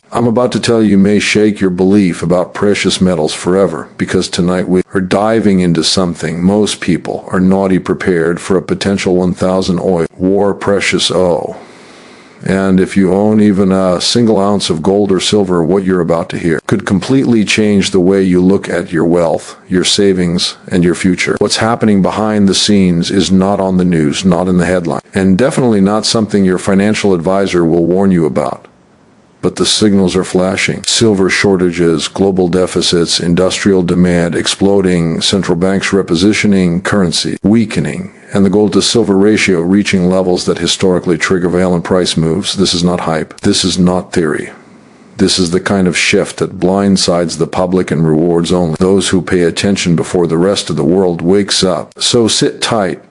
I'm about to tell you may shake your belief about precious metals forever, because tonight we are diving into something most people are naughty prepared for: a potential 1,000 oil war precious O. And if you own even a single ounce of gold or silver, what you're about to hear could completely change the way you look at your wealth, your savings, and your future. What's happening behind the scenes is not on the news, not in the headline, and definitely not something your financial advisor will warn you about. But the signals are flashing. Silver shortages, global deficits, industrial demand exploding, central banks repositioning currency, weakening, and the gold to silver ratio reaching levels that historically trigger violent price moves. This is not hype. This is not theory. This is the kind of shift that blindsides the public and rewards only those who pay attention before the rest of the world wakes up. So sit tight,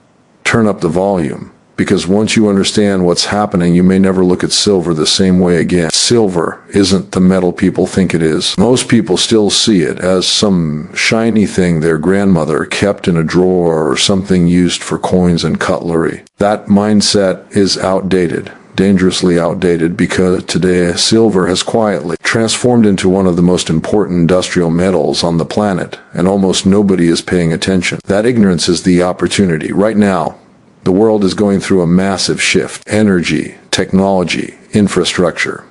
turn up the volume, because once you understand what's happening, you may never look at silver the same way again. Silver isn't the metal people think it is. Most people still see it as some shiny thing their grandmother kept in a drawer or something used for coins and cutlery. That mindset is outdated, dangerously outdated, because today silver has quietly transformed into one of the most important industrial metals on the planet, and almost nobody is paying attention. That ignorance is the opportunity. Right now, the world is going through a massive shift. Energy, technology, infrastructure.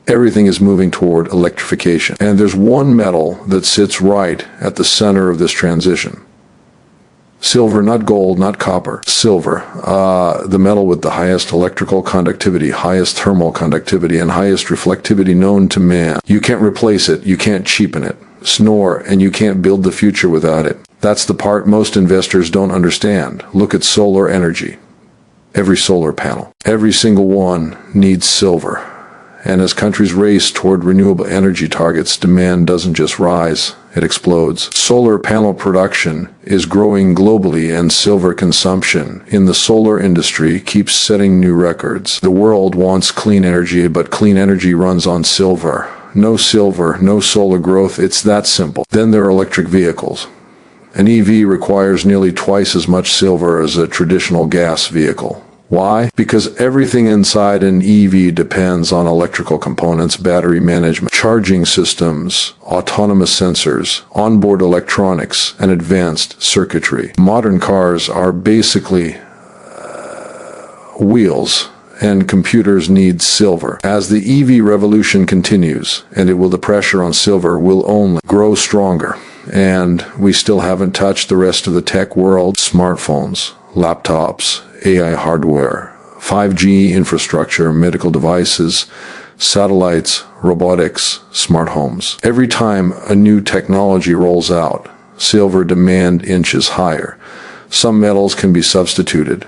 Everything is moving toward electrification. And there's one metal that sits right at the center of this transition. Silver, not gold, not copper. Silver, the metal with the highest electrical conductivity, highest thermal conductivity, and highest reflectivity known to man. You can't replace it, you can't cheapen it. Snore, and you can't build the future without it. That's the part most investors don't understand. Look at solar energy. Every solar panel, every single one needs silver. And as countries race toward renewable energy targets, demand doesn't just rise, it explodes. Solar panel production is growing globally, and silver consumption in the solar industry keeps setting new records. The world wants clean energy, but clean energy runs on silver. No silver, no solar growth, it's that simple. Then there are electric vehicles. An EV requires nearly twice as much silver as a traditional gas vehicle. Why? Because everything inside an EV depends on electrical components, battery management, charging systems, autonomous sensors, onboard electronics, and advanced circuitry. Modern cars are basically wheels, and computers need silver. As the EV revolution continues, the pressure on silver will only grow stronger. And we still haven't touched the rest of the tech world: smartphones, laptops, AI hardware, 5G infrastructure, medical devices, satellites, robotics, smart homes. Every time a new technology rolls out, silver demand inches higher. Some metals can be substituted.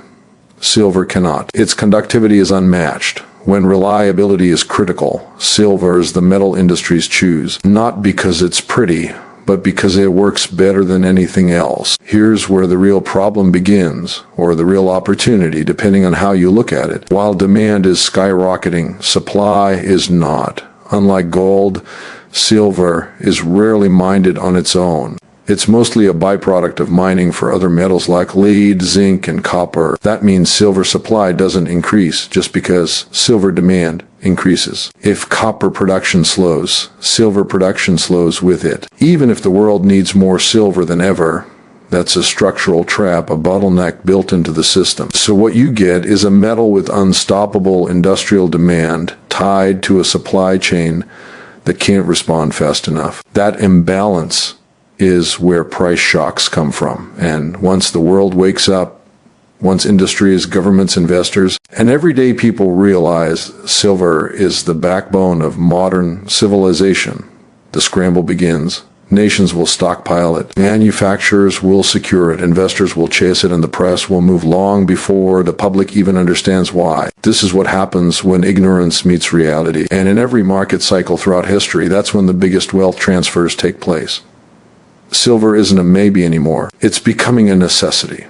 Silver cannot. Its conductivity is unmatched. When reliability is critical, silver is the metal industries choose, not because it's pretty, but because it works better than anything else. Here's where the real problem begins, or the real opportunity, depending on how you look at it. While demand is skyrocketing, supply is not. Unlike gold, silver is rarely mined on its own. It's mostly a byproduct of mining for other metals like lead, zinc, and copper. That means silver supply doesn't increase just because silver demand increases. If copper production slows, silver production slows with it. Even if the world needs more silver than ever, that's a structural trap, a bottleneck built into the system. So what you get is a metal with unstoppable industrial demand tied to a supply chain that can't respond fast enough. That imbalance is where price shocks come from. And once the world wakes up, once industries, governments, investors, and everyday people realize silver is the backbone of modern civilization, the scramble begins. Nations will stockpile it. Manufacturers will secure it. Investors will chase it, and the press will move long before the public even understands why. This is what happens when ignorance meets reality. And in every market cycle throughout history, that's when the biggest wealth transfers take place. Silver isn't a maybe anymore. It's becoming a necessity.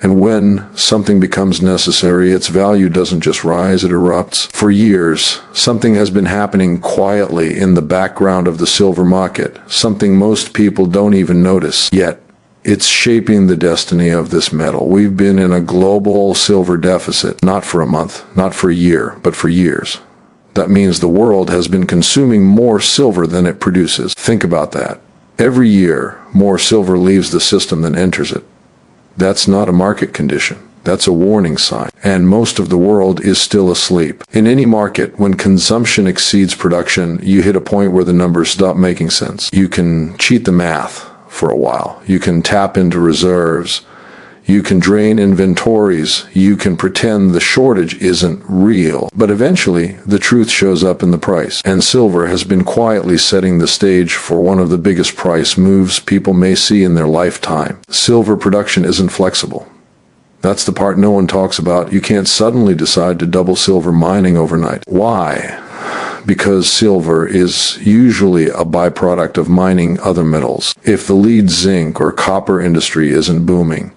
And when something becomes necessary, its value doesn't just rise, it erupts. For years, something has been happening quietly in the background of the silver market, something most people don't even notice. Yet, it's shaping the destiny of this metal. We've been in a global silver deficit, not for a month, not for a year, but for years. That means the world has been consuming more silver than it produces. Think about that. Every year, more silver leaves the system than enters it. That's not a market condition. That's a warning sign. And most of the world is still asleep. In any market, when consumption exceeds production, you hit a point where the numbers stop making sense. You can cheat the math for a while. You can tap into reserves. You can drain inventories. You can pretend the shortage isn't real. But eventually, the truth shows up in the price. And silver has been quietly setting the stage for one of the biggest price moves people may see in their lifetime. Silver production isn't flexible. That's the part no one talks about. You can't suddenly decide to double silver mining overnight. Why? Because silver is usually a byproduct of mining other metals. If the lead zinc or copper industry isn't booming,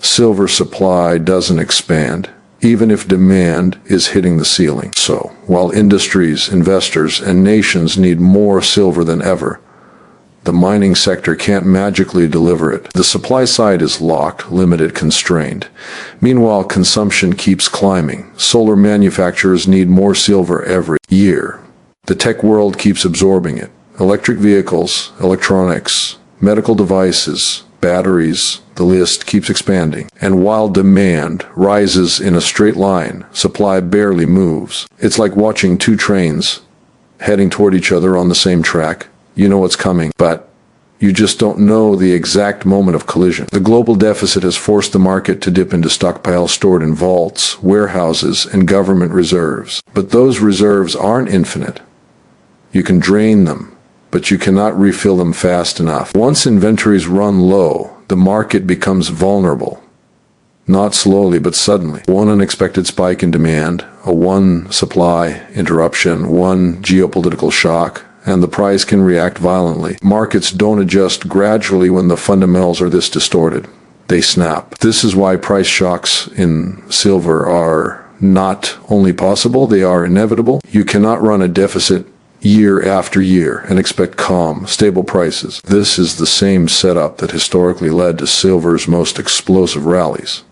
silver supply doesn't expand, even if demand is hitting the ceiling. So, while industries, investors, and nations need more silver than ever, the mining sector can't magically deliver it. The supply side is locked, limited, constrained. Meanwhile, consumption keeps climbing. Solar manufacturers need more silver every year. The tech world keeps absorbing it. Electric vehicles, electronics, medical devices, batteries, the list keeps expanding. And while demand rises in a straight line, supply barely moves. It's like watching two trains heading toward each other on the same track. You know what's coming, but you just don't know the exact moment of collision. The global deficit has forced the market to dip into stockpiles stored in vaults, warehouses, and government reserves. But those reserves aren't infinite. You can drain them, but you cannot refill them fast enough. Once inventories run low, the market becomes vulnerable. Not slowly, but suddenly. One unexpected spike in demand, one supply interruption, one geopolitical shock, and the price can react violently. Markets don't adjust gradually when the fundamentals are this distorted. They snap. This is why price shocks in silver are not only possible, they are inevitable. You cannot run a deficit year after year and expect calm, stable prices. This is the same setup that historically led to silver's most explosive rallies.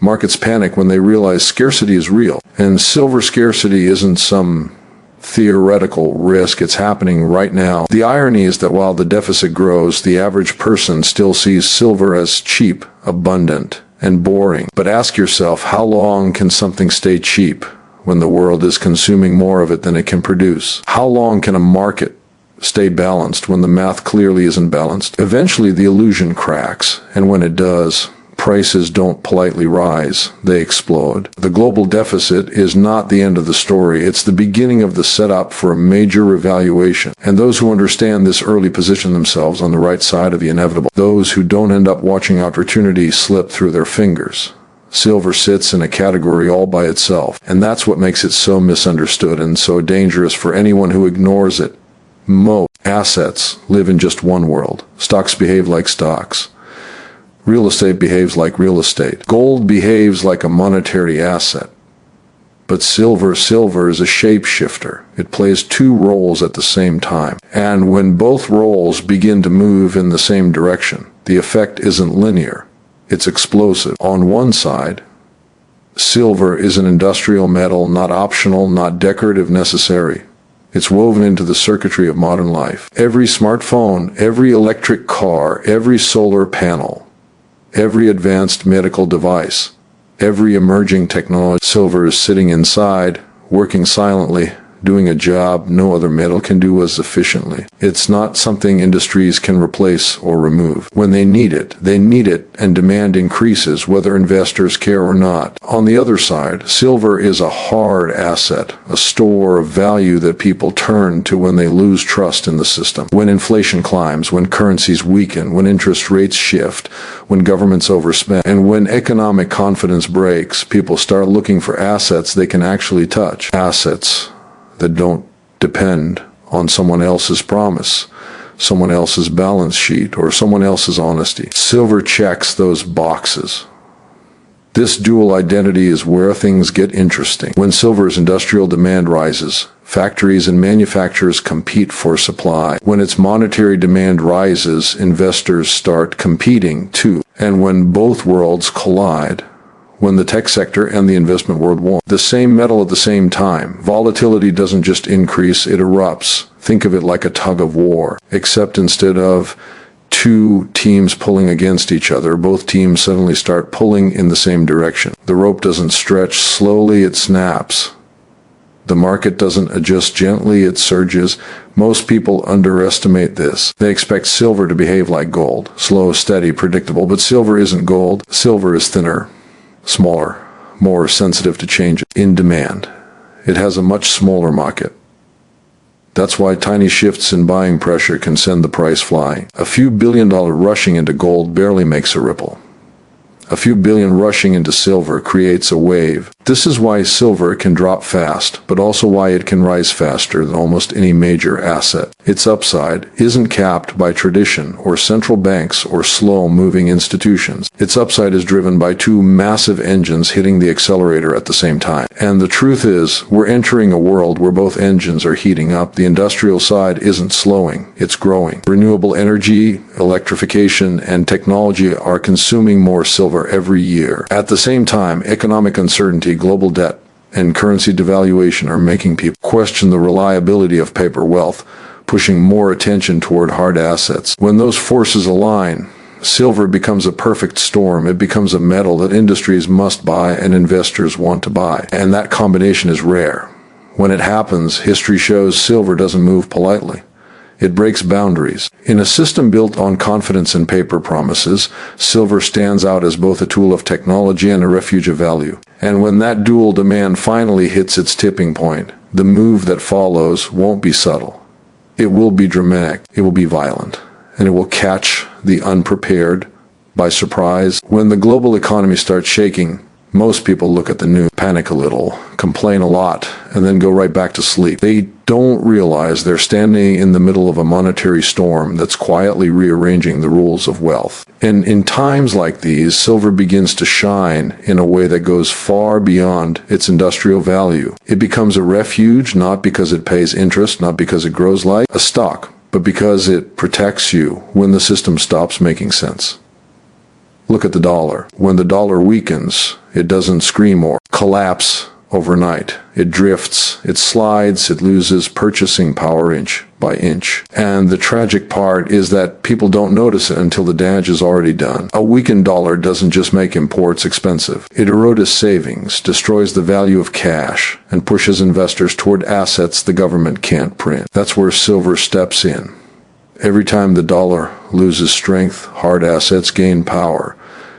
Markets panic when they realize scarcity is real, and silver scarcity isn't some theoretical risk. It's happening right now. The irony is that while the deficit grows, the average person still sees silver as cheap, abundant, and boring. But ask yourself, how long can something stay cheap when the world is consuming more of it than it can produce? How long can a market stay balanced when the math clearly isn't balanced? Eventually the illusion cracks, and when it does, prices don't politely rise, they explode. The global deficit is not the end of the story, it's the beginning of the setup for a major revaluation. And those who understand this early position themselves on the right side of the inevitable. Those who don't end up watching opportunity slip through their fingers. Silver sits in a category all by itself, and that's what makes it so misunderstood and so dangerous for anyone who ignores it. Most assets live in just one world. Stocks behave like stocks. Real estate behaves like real estate. Gold behaves like a monetary asset. But silver is a shapeshifter. It plays two roles at the same time. And when both roles begin to move in the same direction, the effect isn't linear. It's explosive. On one side, silver is an industrial metal, not optional, not decorative, necessary. It's woven into the circuitry of modern life. Every smartphone, every electric car, every solar panel, every advanced medical device, every emerging technology, silver is sitting inside, working silently, doing a job no other metal can do as efficiently. It's not something industries can replace or remove. When they need it, and demand increases whether investors care or not. On the other side, silver is a hard asset, a store of value that people turn to when they lose trust in the system. When inflation climbs, when currencies weaken, when interest rates shift, when governments overspend, and when economic confidence breaks, people start looking for assets they can actually touch. Assets that don't depend on someone else's promise, someone else's balance sheet, or someone else's honesty. Silver checks those boxes. This dual identity is where things get interesting. When silver's industrial demand rises, factories and manufacturers compete for supply. When its monetary demand rises, investors start competing too. And when both worlds collide, when the tech sector and the investment world won't. The same metal at the same time. Volatility doesn't just increase, it erupts. Think of it like a tug of war, except instead of two teams pulling against each other, both teams suddenly start pulling in the same direction. The rope doesn't stretch slowly, it snaps. The market doesn't adjust gently, it surges. Most people underestimate this. They expect silver to behave like gold, slow, steady, predictable, but silver isn't gold. Silver is thinner, smaller, more sensitive to changes in demand. It has a much smaller market. That's why tiny shifts in buying pressure can send the price flying. A few $1 billion rushing into gold barely makes a ripple. A few billion rushing into silver creates a wave. This is why silver can drop fast, but also why it can rise faster than almost any major asset. Its upside isn't capped by tradition or central banks or slow-moving institutions. Its upside is driven by two massive engines hitting the accelerator at the same time. And the truth is, we're entering a world where both engines are heating up. The industrial side isn't slowing, it's growing. Renewable energy, electrification, and technology are consuming more silver every year. At the same time, economic uncertainty, global debt, and currency devaluation are making people question the reliability of paper wealth, pushing more attention toward hard assets. When those forces align, silver becomes a perfect storm. It becomes a metal that industries must buy and investors want to buy. And that combination is rare. When it happens, history shows silver doesn't move politely. It breaks boundaries. In a system built on confidence and paper promises, silver stands out as both a tool of technology and a refuge of value. And when that dual demand finally hits its tipping point, the move that follows won't be subtle. It will be dramatic, it will be violent, and it will catch the unprepared by surprise. When the global economy starts shaking, most people look at the news, panic a little, complain a lot, and then go right back to sleep. They don't realize they're standing in the middle of a monetary storm that's quietly rearranging the rules of wealth. And in times like these, silver begins to shine in a way that goes far beyond its industrial value. It becomes a refuge, not because it pays interest, not because it grows like a stock, but because it protects you when the system stops making sense. Look at the dollar. When the dollar weakens, it doesn't scream or collapse overnight. It drifts, it slides, it loses purchasing power inch by inch. And the tragic part is that people don't notice it until the damage is already done. A weakened dollar doesn't just make imports expensive. It erodes savings, destroys the value of cash, and pushes investors toward assets the government can't print. That's where silver steps in. Every time the dollar loses strength, hard assets gain power.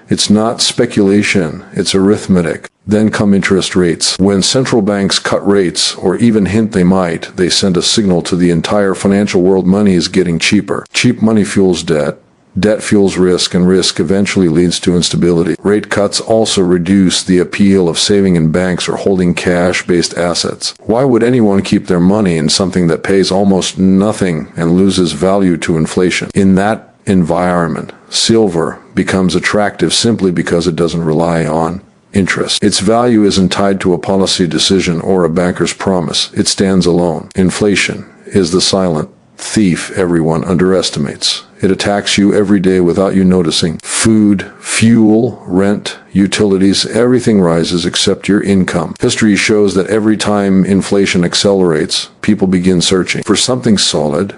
It's not speculation, it's arithmetic. Then come interest rates. When central banks cut rates, or even hint they might, they send a signal to the entire financial world money is getting cheaper. Cheap money fuels debt. Debt fuels risk, and risk eventually leads to instability. Rate cuts also reduce the appeal of saving in banks or holding cash-based assets. Why would anyone keep their money in something that pays almost nothing and loses value to inflation? In that environment, silver becomes attractive simply because it doesn't rely on interest. Its value isn't tied to a policy decision or a banker's promise. It stands alone. Inflation is the silent thief everyone underestimates. It attacks you every day without you noticing. Food, fuel, rent, utilities, everything rises except your income. History shows that every time inflation accelerates, people begin searching for something solid,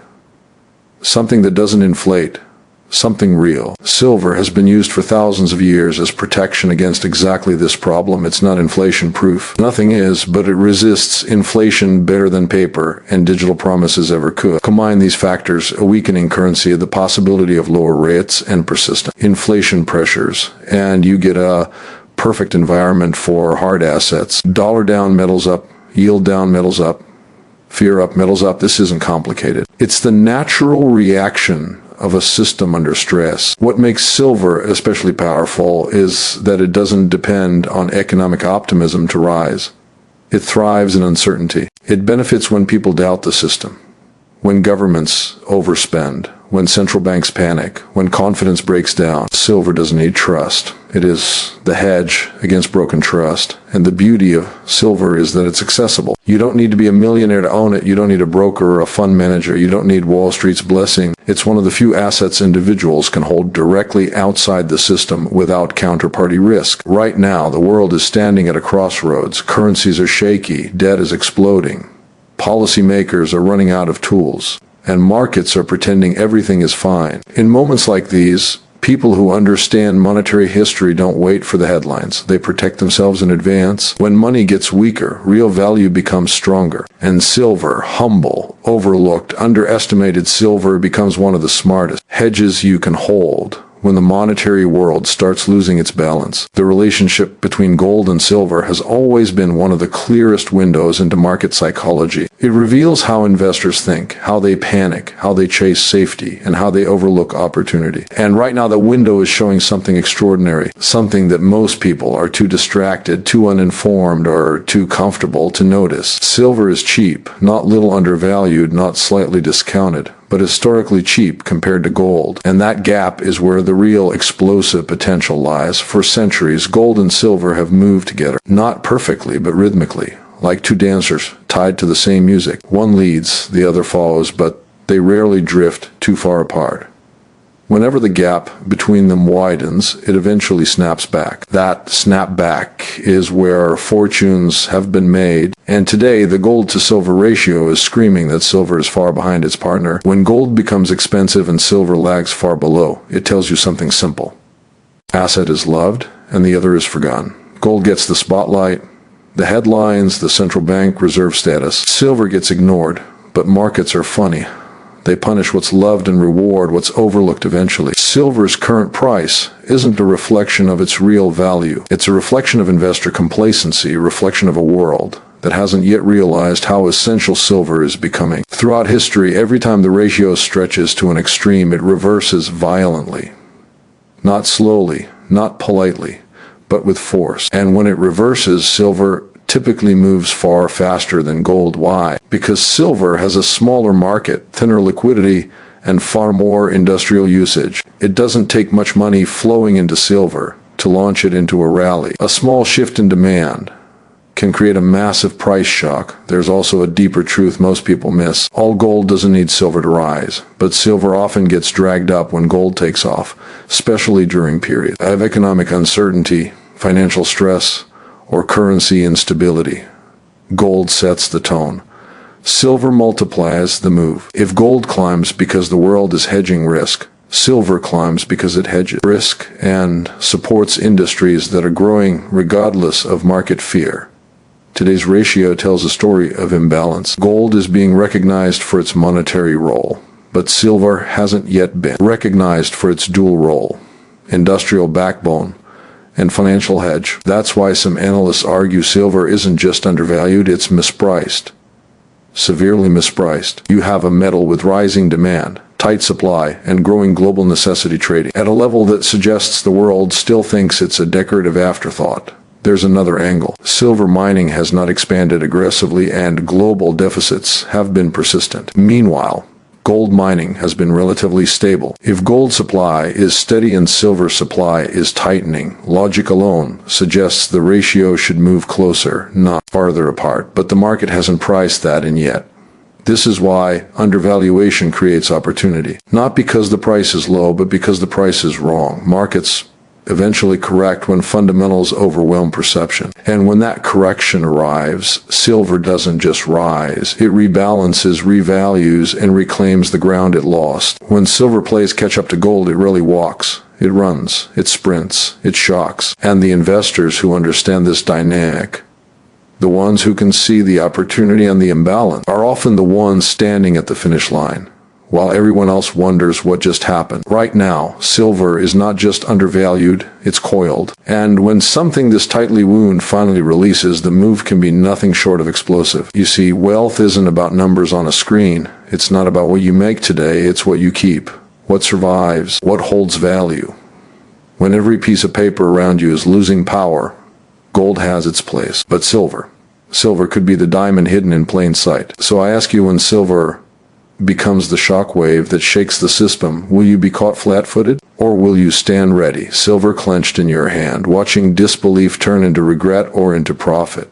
something that doesn't inflate, something real. Silver has been used for thousands of years as protection against exactly this problem. It's not inflation-proof. Nothing is, but it resists inflation better than paper and digital promises ever could. Combine these factors, a weakening currency, the possibility of lower rates, and persistent inflation pressures, and you get a perfect environment for hard assets. Dollar down, metals up. Yield down, metals up. Fear up, metals up. This isn't complicated. It's the natural reaction of a system under stress. What makes silver especially powerful is that it doesn't depend on economic optimism to rise. It thrives in uncertainty. It benefits when people doubt the system, when governments overspend, when central banks panic, when confidence breaks down. Silver doesn't need trust. It is the hedge against broken trust. And the beauty of silver is that it's accessible. You don't need to be a millionaire to own it. You don't need a broker or a fund manager. You don't need Wall Street's blessing. It's one of the few assets individuals can hold directly outside the system without counterparty risk. Right now, the world is standing at a crossroads. Currencies are shaky. Debt is exploding. Policymakers are running out of tools. And markets are pretending everything is fine. In moments like these, people who understand monetary history don't wait for the headlines. They protect themselves in advance. When money gets weaker, real value becomes stronger. And silver, humble, overlooked, underestimated silver becomes one of the smartest hedges you can hold. When the monetary world starts losing its balance, the relationship between gold and silver has always been one of the clearest windows into market psychology. It reveals how investors think, how they panic, how they chase safety, and how they overlook opportunity. And right now, the window is showing something extraordinary, something that most people are too distracted, too uninformed, or too comfortable to notice. Silver is cheap, not little undervalued, not slightly discounted, but historically cheap compared to gold. And that gap is where the real explosive potential lies. For centuries, gold and silver have moved together, not perfectly, but rhythmically, like two dancers tied to the same music. One leads, the other follows, but they rarely drift too far apart. Whenever the gap between them widens, it eventually snaps back. That snapback is where fortunes have been made, and today the gold to silver ratio is screaming that silver is far behind its partner. When gold becomes expensive and silver lags far below, it tells you something simple. Asset is loved, and the other is forgotten. Gold gets the spotlight, the headlines, the central bank reserve status. Silver gets ignored, but markets are funny. They punish what's loved and reward what's overlooked eventually. Silver's current price isn't a reflection of its real value. It's a reflection of investor complacency, a reflection of a world that hasn't yet realized how essential silver is becoming. Throughout history, every time the ratio stretches to an extreme, it reverses violently. Not slowly, not politely, but with force. And when it reverses, silver typically moves far faster than gold. Why? Because silver has a smaller market, thinner liquidity, and far more industrial usage. It doesn't take much money flowing into silver to launch it into a rally. A small shift in demand can create a massive price shock. There's also a deeper truth most people miss. All gold doesn't need silver to rise, but silver often gets dragged up when gold takes off, especially during periods of economic uncertainty, financial stress, or currency instability. Gold sets the tone. Silver multiplies the move. If gold climbs because the world is hedging risk, silver climbs because it hedges risk and supports industries that are growing regardless of market fear. Today's ratio tells a story of imbalance. Gold is being recognized for its monetary role, but silver hasn't yet been recognized for its dual role, industrial backbone and financial hedge. That's why some analysts argue silver isn't just undervalued, it's mispriced. Severely mispriced. You have a metal with rising demand, tight supply, and growing global necessity trading at a level that suggests the world still thinks it's a decorative afterthought. There's another angle. Silver mining has not expanded aggressively and global deficits have been persistent. Meanwhile, gold mining has been relatively stable. If gold supply is steady and silver supply is tightening, logic alone suggests the ratio should move closer, not farther apart. But the market hasn't priced that in yet. This is why undervaluation creates opportunity. Not because the price is low, but because the price is wrong. Markets eventually correct when fundamentals overwhelm perception. And when that correction arrives, silver doesn't just rise. It rebalances, revalues, and reclaims the ground it lost. When silver plays catch up to gold, it really walks. It runs. It sprints. It shocks. And the investors who understand this dynamic, the ones who can see the opportunity and the imbalance, are often the ones standing at the finish line, while everyone else wonders what just happened. Right now, silver is not just undervalued, it's coiled. And when something this tightly wound finally releases, the move can be nothing short of explosive. You see, wealth isn't about numbers on a screen. It's not about what you make today, it's what you keep, what survives, what holds value. When every piece of paper around you is losing power, gold has its place. But silver could be the diamond hidden in plain sight. So I ask you, when silver becomes the shock wave that shakes the system, will you be caught flat-footed? Or will you stand ready, silver clenched in your hand, watching disbelief turn into regret or into profit?